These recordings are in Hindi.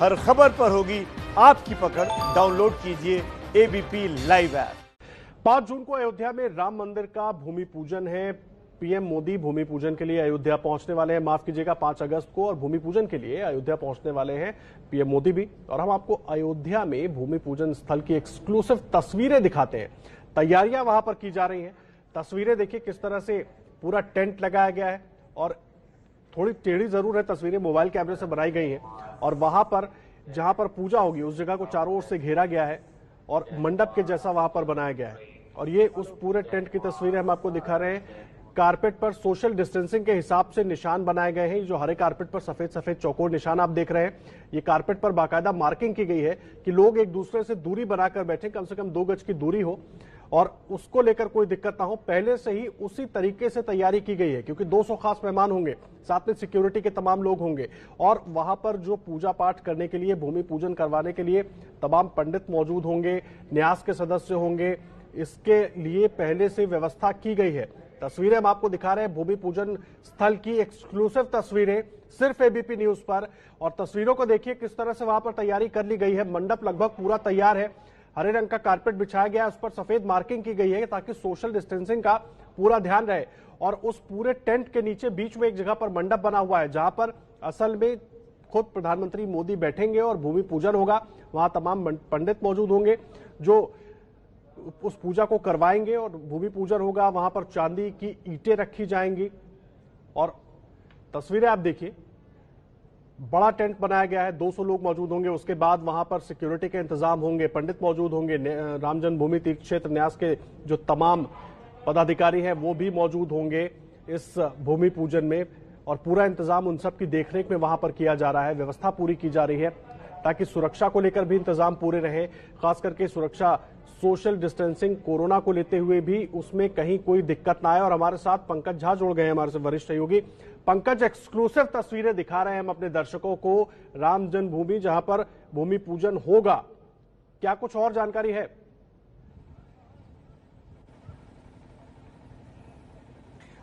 हर खबर पर होगी आपकी पकड़। डाउनलोड कीजिए एबीपी लाइव ऐप। 5 जून को अयोध्या में राम मंदिर का भूमि पूजन है। पीएम मोदी भूमि पूजन के लिए अयोध्या पहुंचने वाले हैं। माफ कीजिएगा, 5 अगस्त को, और भूमि पूजन के लिए अयोध्या पहुंचने वाले हैं पीएम मोदी भी। और हम आपको अयोध्या में भूमि पूजन स्थल की एक्सक्लूसिव तस्वीरें दिखाते हैं। तैयारियां वहां पर की जा रही हैं। तस्वीरें देखिए किस तरह से पूरा टेंट लगाया गया है, और थोड़ी टेढ़ी जरूर है, तस्वीरें मोबाइल कैमरे से बनाई गई हैं। और वहां पर जहां पर पूजा होगी उस जगह को चारों ओर से घेरा गया है और मंडप के जैसा वहां पर बनाया गया है। और ये उस पूरे टेंट की तस्वीरें हम आपको दिखा रहे हैं। कारपेट पर सोशल डिस्टेंसिंग के हिसाब से निशान बनाए गए हैं। जो हरे कारपेट पर सफेद सफेद चौकोर निशान आप देख रहे हैं, ये कारपेट पर बाकायदा मार्किंग की गई है कि लोग एक दूसरे से दूरी बनाकर बैठे, कम से कम 2 गज की दूरी हो और उसको लेकर कोई दिक्कत ना हो। पहले से ही उसी तरीके से तैयारी की गई है, क्योंकि 200 खास मेहमान होंगे, साथ में सिक्योरिटी के तमाम लोग होंगे। और वहां पर जो पूजा पाठ करने के लिए, भूमि पूजन करवाने के लिए तमाम पंडित मौजूद होंगे, न्यास के सदस्य होंगे। इसके लिए पहले से व्यवस्था की गई है। तस्वीरें हम आपको दिखा रहे हैं, भूमि पूजन स्थल की एक्सक्लूसिव तस्वीरें सिर्फ एबीपी न्यूज पर। और तस्वीरों को देखिए किस तरह से वहां पर तैयारी कर ली गई है। मंडप लगभग पूरा तैयार है। हरे रंग का कारपेट बिछाया गया है, उस पर सफेद मार्किंग की गई है ताकि सोशल डिस्टेंसिंग का पूरा ध्यान रहे। और उस पूरे टेंट के नीचे बीच में एक जगह पर मंडप बना हुआ है, जहां पर असल में खुद प्रधानमंत्री मोदी बैठेंगे और भूमि पूजन होगा। वहां तमाम पंडित मौजूद होंगे जो उस पूजा को करवाएंगे और भूमि पूजन होगा। वहां पर चांदी की ईंटें रखी जाएंगी। और तस्वीरें आप देखिए, बड़ा टेंट बनाया गया है, 200 लोग मौजूद होंगे। उसके बाद वहां पर सिक्योरिटी के इंतजाम होंगे, पंडित मौजूद होंगे, राम जन्मभूमि तीर्थ क्षेत्र न्यास के जो तमाम पदाधिकारी हैं वो भी मौजूद होंगे इस भूमि पूजन में। और पूरा इंतजाम उन सब की देखरेख में वहां पर किया जा रहा है। व्यवस्था पूरी की जा रही है ताकि सुरक्षा को लेकर भी इंतजाम पूरे रहे। खास करके सुरक्षा, सोशल डिस्टेंसिंग, कोरोना को लेते हुए भी उसमें कहीं कोई दिक्कत ना आए। और हमारे साथ पंकज झा जुड़ गए हैं, हमारे से वरिष्ठ सहयोगी। पंकज, एक्सक्लूसिव तस्वीरें दिखा रहे हैं हम अपने दर्शकों को राम जन्मभूमि, जहां पर भूमि पूजन होगा। क्या कुछ और जानकारी है?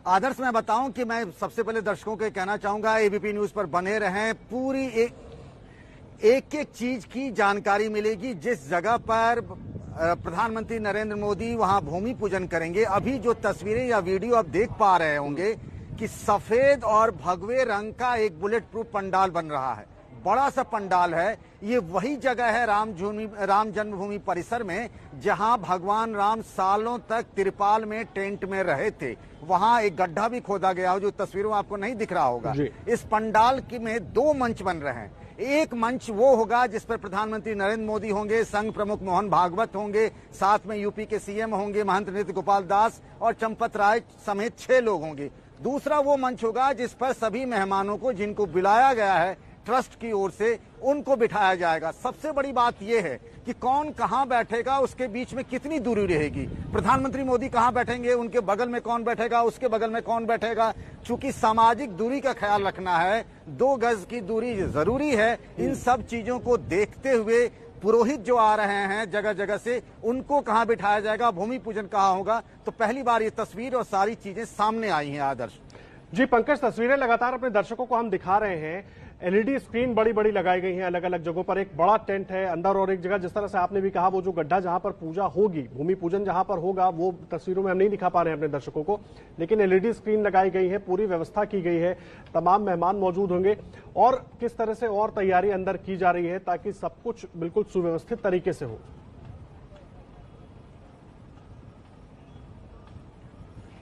आदर्श, मैं बताऊं कि मैं सबसे पहले दर्शकों को कहना चाहूंगा एबीपी न्यूज पर बने रहें। पूरी एक एक चीज की जानकारी मिलेगी। जिस जगह पर प्रधानमंत्री नरेंद्र मोदी वहां भूमि पूजन करेंगे, अभी जो तस्वीरें या वीडियो आप देख पा रहे होंगे कि सफेद और भगवे रंग का एक बुलेट प्रूफ पंडाल बन रहा है। बड़ा सा पंडाल है। ये वही जगह है राम जन्मभूमि परिसर में जहां भगवान राम सालों तक तिरपाल में, टेंट में रहे थे। वहां एक गड्ढा भी खोदा गया हो, जो तस्वीरों में आपको नहीं दिख रहा होगा। इस पंडाल में 2 मंच बन रहे हैं। एक मंच वो होगा जिस पर प्रधानमंत्री नरेंद्र मोदी होंगे, संघ प्रमुख मोहन भागवत होंगे, साथ में यूपी के सीएम होंगे महंत नृत्य गोपाल दास और चंपत राय समेत 6 लोग होंगे। दूसरा वो मंच होगा जिस पर सभी मेहमानों को, जिनको बुलाया गया है ट्रस्ट की ओर से, उनको बिठाया जाएगा। सबसे बड़ी बात यह है कि कौन कहां बैठेगा, उसके बीच में कितनी दूरी रहेगी। प्रधानमंत्री मोदी कहां बैठेंगे, उनके बगल में कौन बैठेगा, उसके बगल में कौन बैठेगा। चूंकि सामाजिक दूरी का ख्याल रखना है, 2 गज की दूरी जरूरी है। इन सब चीजों को देखते हुए पुरोहित जो आ रहे हैं जगह जगह से, उनको कहां बिठाया जाएगा, भूमि पूजन कहां होगा, तो पहली बार ये तस्वीर और सारी चीजें सामने आई हैं। आदर्श जी, पंकज, तस्वीरें लगातार अपने दर्शकों को हम दिखा रहे हैं। एलईडी स्क्रीन बड़ी बड़ी लगाई गई हैं अलग अलग जगहों पर। एक बड़ा टेंट है अंदर, और एक जगह जिस तरह से आपने भी कहा, वो जो गड्ढा जहां पर पूजा होगी, भूमि पूजन जहां पर होगा, वो तस्वीरों में हम नहीं दिखा पा रहे हैं अपने दर्शकों को। लेकिन एलईडी स्क्रीन लगाई गई है, पूरी व्यवस्था की गई है, तमाम मेहमान मौजूद होंगे। और किस तरह से और तैयारी अंदर की जा रही है ताकि सब कुछ बिल्कुल सुव्यवस्थित तरीके से हो?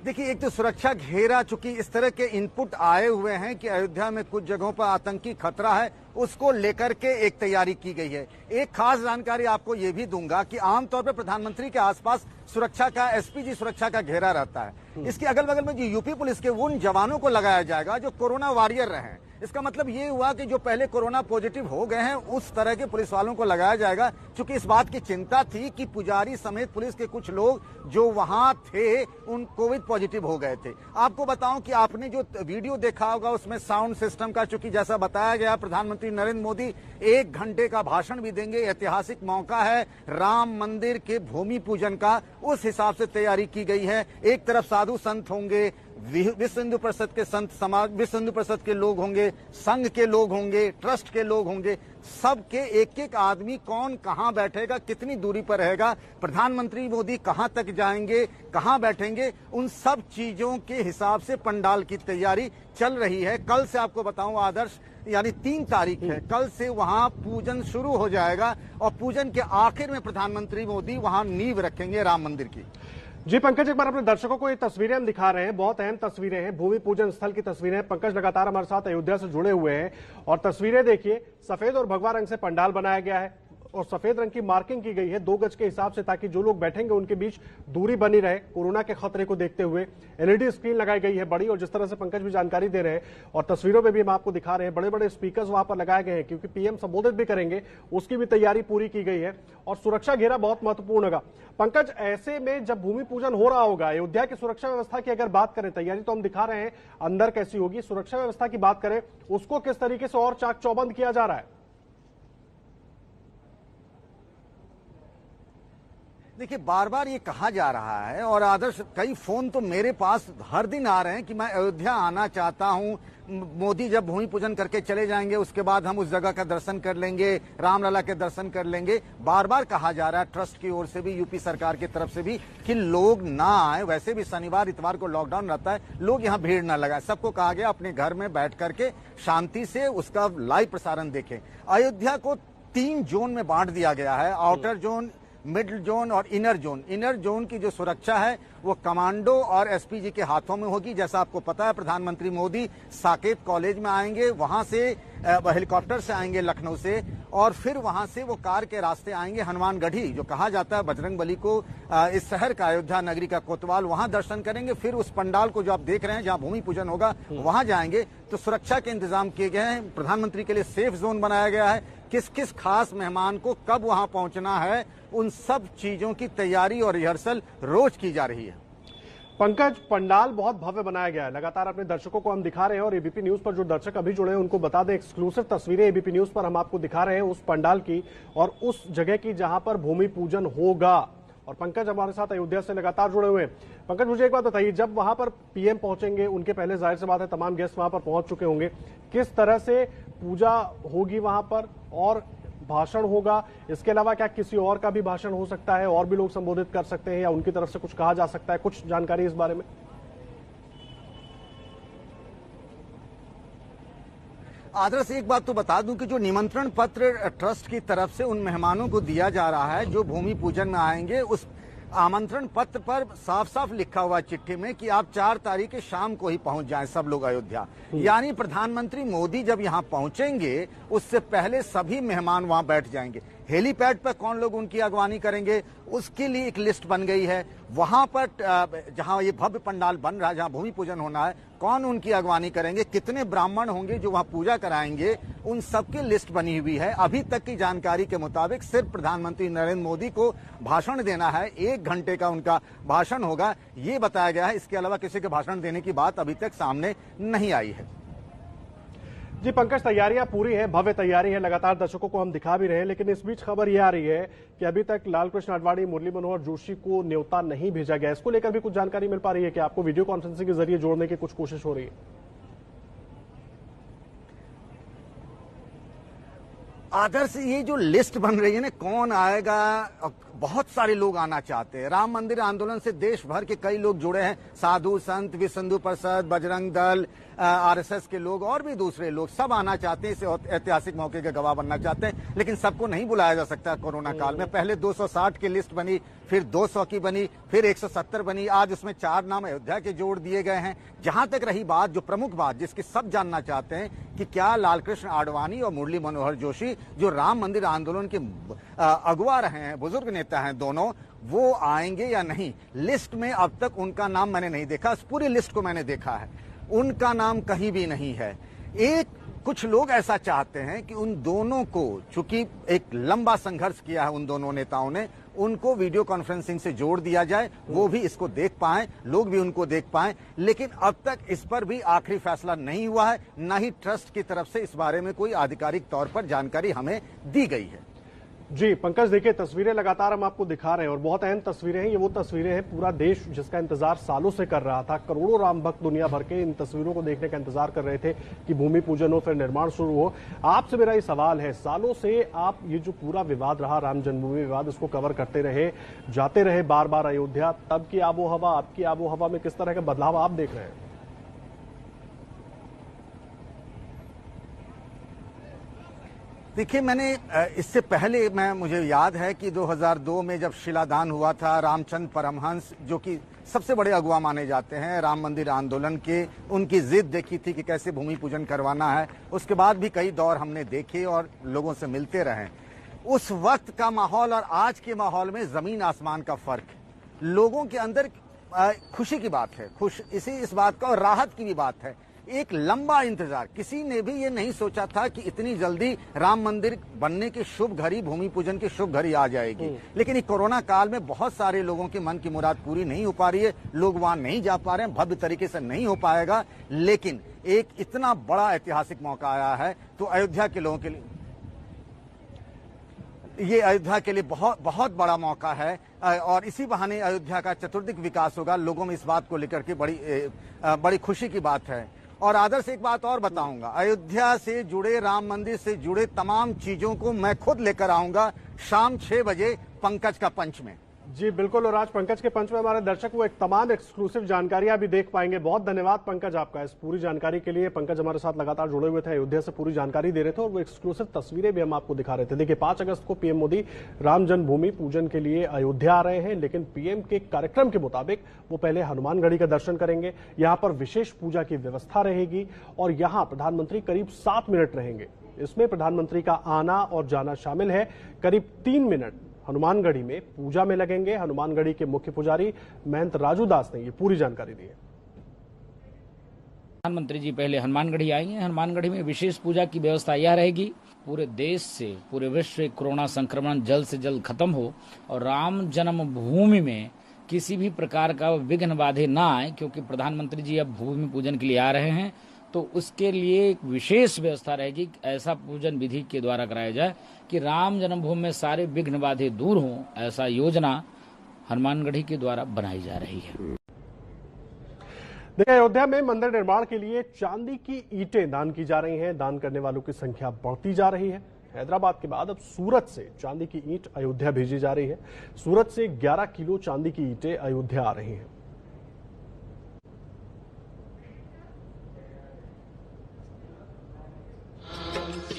देखिए, एक तो सुरक्षा घेरा, चूंकि इस तरह के इनपुट आए हुए हैं कि अयोध्या में कुछ जगहों पर आतंकी खतरा है, उसको लेकर के एक तैयारी की गई है। एक खास जानकारी आपको ये भी दूंगा कि आमतौर पर प्रधानमंत्री के आसपास सुरक्षा का, एसपीजी सुरक्षा का घेरा रहता है। इसके अगल बगल में जो यूपी पुलिस के उन जवानों को लगाया जाएगा जो कोरोना वॉरियर रहे हैं। इसका मतलब ये हुआ कि जो पहले कोरोना पॉजिटिव हो गए हैं, उस तरह के पुलिस वालों को लगाया जाएगा। क्योंकि इस बात की चिंता थी कि पुजारी समेत पुलिस के कुछ लोग जो वहां थे, उन कोविड पॉजिटिव हो गए थे। आपको बताऊं कि आपने जो वीडियो देखा होगा उसमें साउंड सिस्टम का, चूंकि जैसा बताया गया, प्रधानमंत्री नरेंद्र मोदी 1 घंटे का भाषण भी देंगे। ऐतिहासिक मौका है राम मंदिर के भूमि पूजन का, उस हिसाब से तैयारी की गई है। एक तरफ साधु संत होंगे, विश्व हिंदू परिषद के संत समाज, विश्व हिंदू परिषद के लोग होंगे, संघ के लोग होंगे, ट्रस्ट के लोग होंगे, सबके एक एक आदमी कौन कहां बैठेगा, कितनी दूरी पर रहेगा, प्रधानमंत्री मोदी कहां तक जाएंगे, कहां बैठेंगे, उन सब चीजों के हिसाब से पंडाल की तैयारी चल रही है। कल से आपको बताऊं आदर्श, यानी 3 तारीख है, कल से वहां पूजन शुरू हो जाएगा और पूजन के आखिर में प्रधानमंत्री मोदी वहां नींव रखेंगे राम मंदिर की। जी पंकज, एक बार अपने दर्शकों को ये तस्वीरें हम दिखा रहे हैं, बहुत अहम तस्वीरें हैं, भूमि पूजन स्थल की तस्वीरें हैं। पंकज लगातार हमारे साथ अयोध्या से जुड़े हुए हैं और तस्वीरें देखिए, सफेद और भगवा रंग से पंडाल बनाया गया है और सफेद रंग की मार्किंग की गई है 2 गज के हिसाब से, ताकि जो लोग बैठेंगे उनके बीच दूरी बनी रहे। कोरोना के खतरे को देखते हुए एलईडी स्क्रीन लगाई गई है बड़ी, और जिस तरह से पंकज भी जानकारी दे रहे हैं और तस्वीरों में भी हम आपको दिखा रहे हैं, बड़े बड़े स्पीकर्स वहां पर लगाए गए हैं, क्योंकि पीएम संबोधित भी करेंगे, उसकी भी तैयारी पूरी की गई है और सुरक्षा घेरा बहुत महत्वपूर्ण होगा। पंकज, ऐसे में जब भूमि पूजन हो रहा होगा, अयोध्या की सुरक्षा व्यवस्था की अगर बात करें, तैयारी तो हम दिखा रहे हैं, अंदर कैसी होगी, सुरक्षा व्यवस्था की बात करें, उसको किस तरीके से और चाक चौबंद किया जा रहा है? देखिए, बार बार ये कहा जा रहा है और आदर्श कई फोन तो मेरे पास हर दिन आ रहे हैं कि मैं अयोध्या आना चाहता हूं, मोदी जब भूमि पूजन करके चले जाएंगे उसके बाद हम उस जगह का दर्शन कर लेंगे, रामलला के दर्शन कर लेंगे। बार बार कहा जा रहा है ट्रस्ट की ओर से भी, यूपी सरकार की तरफ से भी, कि लोग ना आए। वैसे भी शनिवार इतवार को लॉकडाउन रहता है, लोग यहाँ भीड़ ना लगाए। सबको कहा गया अपने घर में बैठ करके शांति से उसका लाइव प्रसारण देखें। अयोध्या को 3 जोन में बांट दिया गया है, आउटर जोन, मिडिल जोन और इनर जोन। इनर जोन की जो सुरक्षा है वो कमांडो और एसपीजी के हाथों में होगी। जैसा आपको पता है, प्रधानमंत्री मोदी साकेत कॉलेज में आएंगे, वहां से हेलीकॉप्टर से आएंगे लखनऊ से, और फिर वहां से वो कार के रास्ते आएंगे हनुमानगढ़ी, जो कहा जाता है बजरंगबली को इस शहर का, अयोध्या नगरी का कोतवाल, वहां दर्शन करेंगे। फिर उस पंडाल को जो आप देख रहे हैं जहां भूमि पूजन होगा वहां जाएंगे। तो सुरक्षा के इंतजाम किए गए हैं, प्रधानमंत्री के लिए सेफ जोन बनाया गया है। किस किस खास मेहमान को कब वहां पहुंचना है, उन सब चीजों की तैयारी और रिहर्सल रोज की जा रही है। पंकज, पंडाल बहुत भव्य बनाया गया है, लगातार अपने दर्शकों को हम दिखा रहे हैं और एबीपी न्यूज पर जो दर्शक अभी जुड़े हैं उनको बता दें, एक्सक्लूसिव तस्वीरें एबीपी न्यूज पर हम आपको दिखा रहे हैं उस पंडाल की और उस जगह की जहां पर भूमि पूजन होगा। और पंकज हमारे साथ अयोध्या से लगातार जुड़े हुए हैं। पंकज, मुझे एक बात बताइए, जब वहां पर पीएम पहुंचेंगे, उनके पहले जाहिर सी बात है तमाम गेस्ट वहां पर पहुंच चुके होंगे, किस तरह से पूजा होगी वहां पर और भाषण होगा, इसके अलावा क्या किसी और का भी भाषण हो सकता है, और भी लोग संबोधित कर सकते हैं या उनकी तरफ से कुछ कहा जा सकता है? कुछ जानकारी इस बारे में? आदर्श, एक बात तो बता दूं कि जो निमंत्रण पत्र ट्रस्ट की तरफ से उन मेहमानों को दिया जा रहा है जो भूमि पूजन में आएंगे, उस आमंत्रण पत्र पर साफ साफ लिखा हुआ चिट्ठी में कि आप 4 तारीख के शाम को ही पहुंच जाएं सब लोग अयोध्या। यानी प्रधानमंत्री मोदी जब यहां पहुंचेंगे उससे पहले सभी मेहमान वहां बैठ जाएंगे। हेलीपैड पर कौन लोग उनकी अगवानी करेंगे उसके लिए एक लिस्ट बन गई है। वहां पर जहां ये भव्य पंडाल बन रहा है, जहां भूमि पूजन होना है, कौन उनकी अगवानी करेंगे, कितने ब्राह्मण होंगे जो वहां पूजा कराएंगे, उन सबकी लिस्ट बनी हुई है। अभी तक की जानकारी के मुताबिक सिर्फ प्रधानमंत्री नरेंद्र मोदी को भाषण देना है, 1 घंटे का उनका भाषण होगा, ये बताया गया है। इसके अलावा किसी के भाषण देने की बात अभी तक सामने नहीं आई है। जी पंकज, तैयारियां पूरी है, भव्य तैयारी है, लगातार दर्शकों को हम दिखा भी रहे हैं, लेकिन इस बीच खबर यह आ रही है कि अभी तक लालकृष्ण आडवाणी, मुरली मनोहर जोशी को न्योता नहीं भेजा गया। इसको लेकर भी कुछ जानकारी मिल पा रही है कि आपको वीडियो कॉन्फ्रेंसिंग के जरिए जोड़ने की कुछ कोशिश हो रही है? आदर्श, ये जो लिस्ट बन रही है ना, कौन आएगा, बहुत सारे लोग आना चाहते हैं। राम मंदिर आंदोलन से देश भर के कई लोग जुड़े हैं, साधु संत, विश्व हिंदू परिषद, बजरंग दल, आरएसएस के लोग और भी दूसरे लोग, सब आना चाहते हैं, इस ऐतिहासिक मौके के गवाह बनना चाहते हैं, लेकिन सबको नहीं बुलाया जा सकता कोरोना काल में। पहले 260 की लिस्ट बनी, फिर 200 की बनी, फिर 170 बनी, आज उसमें 4 नाम अयोध्या के जोड़ दिए गए हैं। जहां तक रही बात, जो प्रमुख बात जिसकी सब जानना चाहते हैं कि क्या लालकृष्ण आडवाणी और मुरली मनोहर जोशी, जो राम मंदिर आंदोलन के अगुवा रहे हैं, बुजुर्ग नेता हैं दोनों, वो आएंगे या नहीं। लिस्ट में अब तक उनका नाम मैंने नहीं देखा, इस पूरी लिस्ट को मैंने देखा है, उनका नाम कहीं भी नहीं है। कुछ लोग ऐसा चाहते हैं कि उन दोनों को, चूंकि एक लंबा संघर्ष किया है उन दोनों नेताओं ने, उनको वीडियो कॉन्फ्रेंसिंग से जोड़ दिया जाए, वो भी इसको देख पाएं, लोग भी उनको देख पाएं। लेकिन अब तक इस पर भी आखिरी फैसला नहीं हुआ है, न ही ट्रस्ट की तरफ से इस बारे में कोई आधिकारिक तौर पर जानकारी हमें दी गई है। जी पंकज, देखिए तस्वीरें लगातार हम आपको दिखा रहे हैं और बहुत अहम तस्वीरें हैं। ये वो तस्वीरें हैं पूरा देश जिसका इंतजार सालों से कर रहा था। करोड़ों राम भक्त दुनिया भर के इन तस्वीरों को देखने का इंतजार कर रहे थे कि भूमि पूजन हो, फिर निर्माण शुरू हो। आपसे मेरा ये सवाल है, सालों से आप ये जो पूरा विवाद रहा, राम जन्मभूमि विवाद, इसको कवर करते रहे, जाते रहे बार बार अयोध्या, तब की आबो हवा, आपकी आबो हवा में किस तरह का बदलाव आप देख रहे हैं? देखिए, मैंने इससे पहले मुझे याद है कि 2002 में जब शिलादान हुआ था, रामचंद्र परमहंस जो कि सबसे बड़े अगुवा माने जाते हैं राम मंदिर आंदोलन के, उनकी जिद देखी थी कि कैसे भूमि पूजन करवाना है। उसके बाद भी कई दौर हमने देखे और लोगों से मिलते रहे। उस वक्त का माहौल और आज के माहौल में जमीन आसमान का फर्क है। लोगों के अंदर खुशी की बात है, इस बात का, और राहत की भी बात है। एक लंबा इंतजार, किसी ने भी ये नहीं सोचा था कि इतनी जल्दी राम मंदिर बनने की शुभ घड़ी, भूमि पूजन की शुभ घड़ी आ जाएगी। लेकिन इस कोरोना काल में बहुत सारे लोगों के मन की मुराद पूरी नहीं हो पा रही है, लोग वहां नहीं जा पा रहे हैं, भव्य तरीके से नहीं हो पाएगा। लेकिन एक इतना बड़ा ऐतिहासिक मौका आया है, तो अयोध्या के लोगों के लिए ये अयोध्या के लिए बहुत बहुत बड़ा मौका है। और इसी बहाने अयोध्या का चतुर्दिक विकास होगा। लोगों में इस बात को लेकर के बड़ी खुशी की बात है। और आदर्श, एक बात और बताऊंगा, अयोध्या से जुड़े, राम मंदिर से जुड़े तमाम चीजों को मैं खुद लेकर आऊंगा शाम 6 बजे पंकज का पंच में। जी बिल्कुल, और आज पंकज के पंच में हमारे दर्शक वो एक तमाम एक्सक्लूसिव जानकारियां भी देख पाएंगे। बहुत धन्यवाद पंकज आपका इस पूरी जानकारी के लिए। पंकज हमारे साथ लगातार जुड़े हुए थे, अयोध्या से पूरी जानकारी दे रहे थे और वो एक्सक्लूसिव तस्वीरें भी हम आपको दिखा रहे थे। देखिए 5 अगस्त को पीएम मोदी राम जन्मभूमि पूजन के लिए अयोध्या आ रहे हैं, लेकिन पीएम के कार्यक्रम के मुताबिक वो पहले हनुमानगढ़ी का दर्शन करेंगे। यहाँ पर विशेष पूजा की व्यवस्था रहेगी और यहाँ प्रधानमंत्री करीब 7 मिनट रहेंगे। इसमें प्रधानमंत्री का आना और जाना शामिल है। करीब 3 मिनट हनुमानगढ़ी में पूजा में लगेंगे। हनुमानगढ़ी के मुख्य पुजारी महंत राजू दास ने ये पूरी जानकारी दी है। प्रधानमंत्री जी पहले हनुमानगढ़ी आएंगे। हनुमानगढ़ी में विशेष पूजा की व्यवस्था यह रहेगी, पूरे देश से, पूरे विश्व से कोरोना संक्रमण जल्द से जल्द खत्म हो और राम जन्मभूमि में किसी भी प्रकार का विघ्न बाधे ना आए, क्योंकि प्रधानमंत्री जी अब भूमि पूजन के लिए आ रहे हैं। तो उसके लिए एक विशेष व्यवस्था रहेगी, ऐसा पूजन विधि के द्वारा कराया जाए कि राम जन्मभूमि में सारे विघ्न बाधे दूर हों। ऐसा योजना हनुमानगढ़ी के द्वारा बनाई जा रही है। देखिए अयोध्या में मंदिर निर्माण के लिए चांदी की ईंटें दान की जा रही हैं। दान करने वालों की संख्या बढ़ती जा रही है। हैदराबाद के बाद अब सूरत से चांदी की ईंट अयोध्या भेजी जा रही है। सूरत से 11 किलो चांदी की ईंटें अयोध्या आ रही हैं।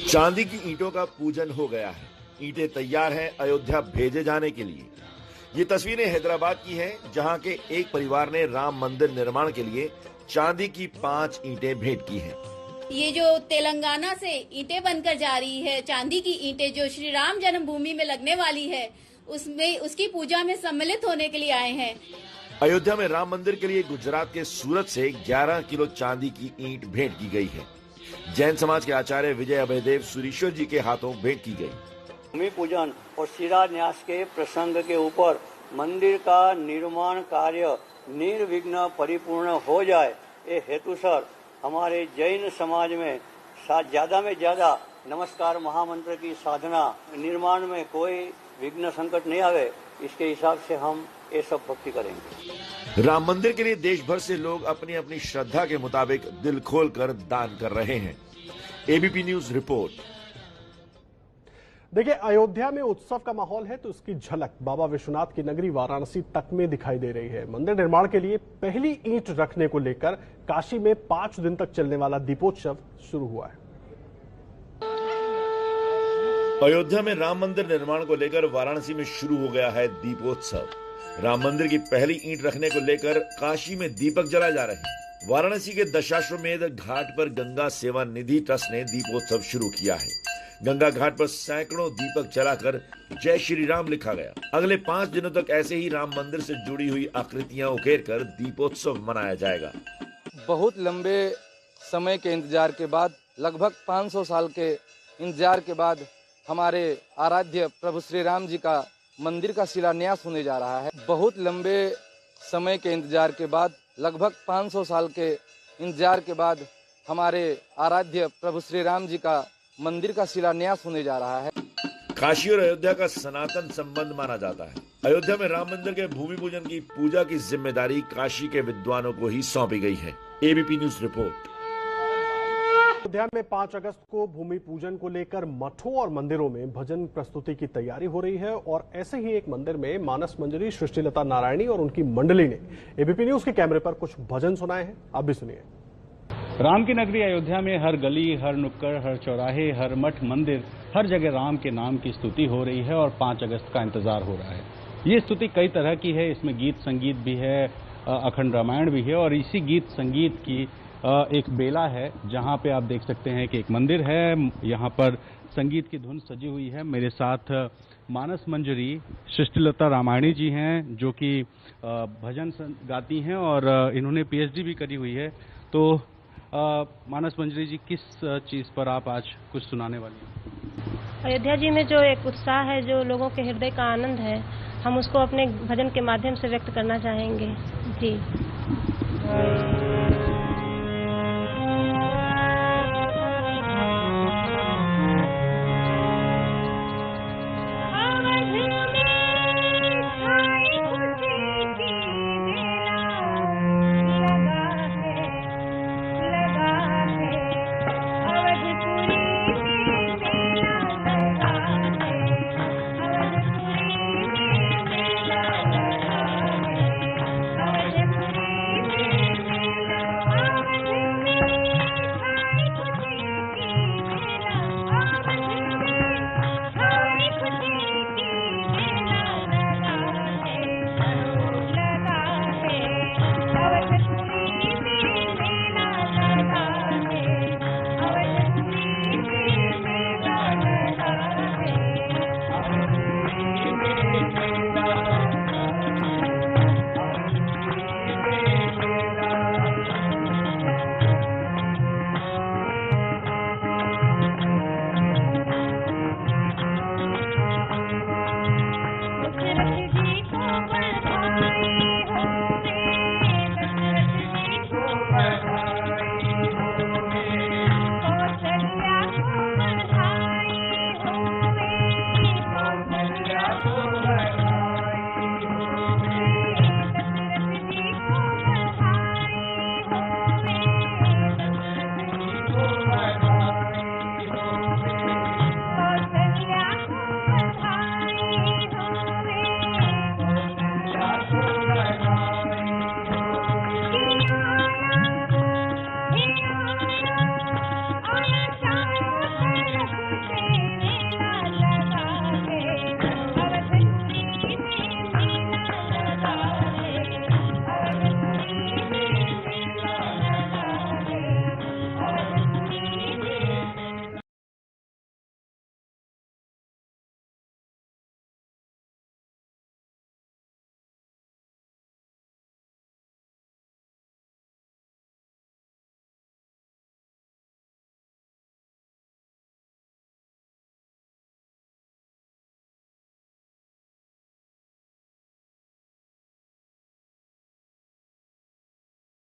चांदी की ईंटों का पूजन हो गया है। ईंटें तैयार हैं अयोध्या भेजे जाने के लिए। ये तस्वीरें हैदराबाद की हैं, जहां के एक परिवार ने राम मंदिर निर्माण के लिए चांदी की 5 ईंटें भेंट की हैं। ये जो तेलंगाना से ईंटें बनकर जा रही है, चांदी की ईंटें जो श्री राम जन्मभूमि में लगने वाली है, उसमें उसकी पूजा में सम्मिलित होने के लिए आए हैं। अयोध्या में राम मंदिर के लिए गुजरात के सूरत से 11 किलो चांदी की ईंट भेंट की गई है। जैन समाज के आचार्य विजय अभयदेव सुरीश्वर जी के हाथों भेंट की गई। भूमि पूजन और शिलान्यास के प्रसंग के ऊपर मंदिर का निर्माण कार्य निर्विघ्न परिपूर्ण हो जाए, ये हेतुसर हमारे जैन समाज में ज्यादा में ज्यादा नमस्कार महामंत्र की साधना, निर्माण में कोई विघ्न संकट नहीं आवे, इसके हिसाब से हम ये सब भक्ति करेंगे। राम मंदिर के लिए देश भर से लोग अपनी अपनी श्रद्धा के मुताबिक दिल खोल कर दान कर रहे हैं। ABP news report. देखिए अयोध्या में उत्सव का माहौल है, तो इसकी झलक बाबा विश्वनाथ की नगरी वाराणसी तक में दिखाई दे रही है। मंदिर निर्माण के लिए पहली ईंट रखने को लेकर काशी में 5 दिन तक चलने वाला दीपोत्सव शुरू हुआ है। अयोध्या में राम मंदिर निर्माण को लेकर वाराणसी में शुरू हो गया है दीपोत्सव। राम मंदिर की पहली ईंट रखने को लेकर काशी में दीपक जलाए जा रहे हैं। वाराणसी के दशाश्वमेध घाट पर गंगा सेवा निधि ट्रस्ट ने दीपोत्सव शुरू किया है। गंगा घाट पर सैकड़ों दीपक जलाकर जय श्री राम लिखा गया। अगले 5 दिनों तक ऐसे ही राम मंदिर से जुड़ी हुई आकृतियां उकेर कर दीपोत्सव मनाया जाएगा। बहुत लंबे समय के इंतजार के बाद, लगभग 500 साल के इंतजार के बाद हमारे आराध्य प्रभु श्री राम जी का मंदिर का शिलान्यास होने जा रहा है। बहुत लंबे समय के इंतजार के बाद, लगभग 500 साल के इंतजार के बाद हमारे आराध्य प्रभु श्री राम जी का मंदिर का शिलान्यास होने जा रहा है। काशी और अयोध्या का सनातन संबंध माना जाता है। अयोध्या में राम मंदिर के भूमि पूजन की पूजा की जिम्मेदारी काशी के विद्वानों को ही सौंपी गई है। ABP news report. अयोध्या में 5 अगस्त को भूमि पूजन को लेकर मठों और मंदिरों में भजन प्रस्तुति की तैयारी हो रही है और ऐसे ही एक मंदिर में मानस मंजरी सृष्टिलता नारायणी और उनकी मंडली ने एबीपी न्यूज के कैमरे पर कुछ भजन सुनाए हैं। आप भी सुनिए। राम की नगरी अयोध्या में हर गली, हर नुक्कड़, हर चौराहे, हर मठ, मंदिर, हर जगह राम के नाम की स्तुति हो रही है और 5 अगस्त का इंतजार हो रहा है। ये स्तुति कई तरह की है, इसमें गीत संगीत भी है, अखंड रामायण भी है और इसी गीत संगीत की एक बेला है जहां पे आप देख सकते हैं कि एक मंदिर है, यहां पर संगीत की धुन सजी हुई है। मेरे साथ मानस मंजरी सृष्टिलता रामायणी जी हैं जो कि भजन गाती हैं और इन्होंने पीएचडी भी करी हुई है। तो मानस मंजरी जी, किस चीज पर आप आज कुछ सुनाने वाली हैं? अयोध्या जी में जो एक उत्साह है, जो लोगों के हृदय का आनंद है, हम उसको अपने भजन के माध्यम से व्यक्त करना चाहेंगे। जी।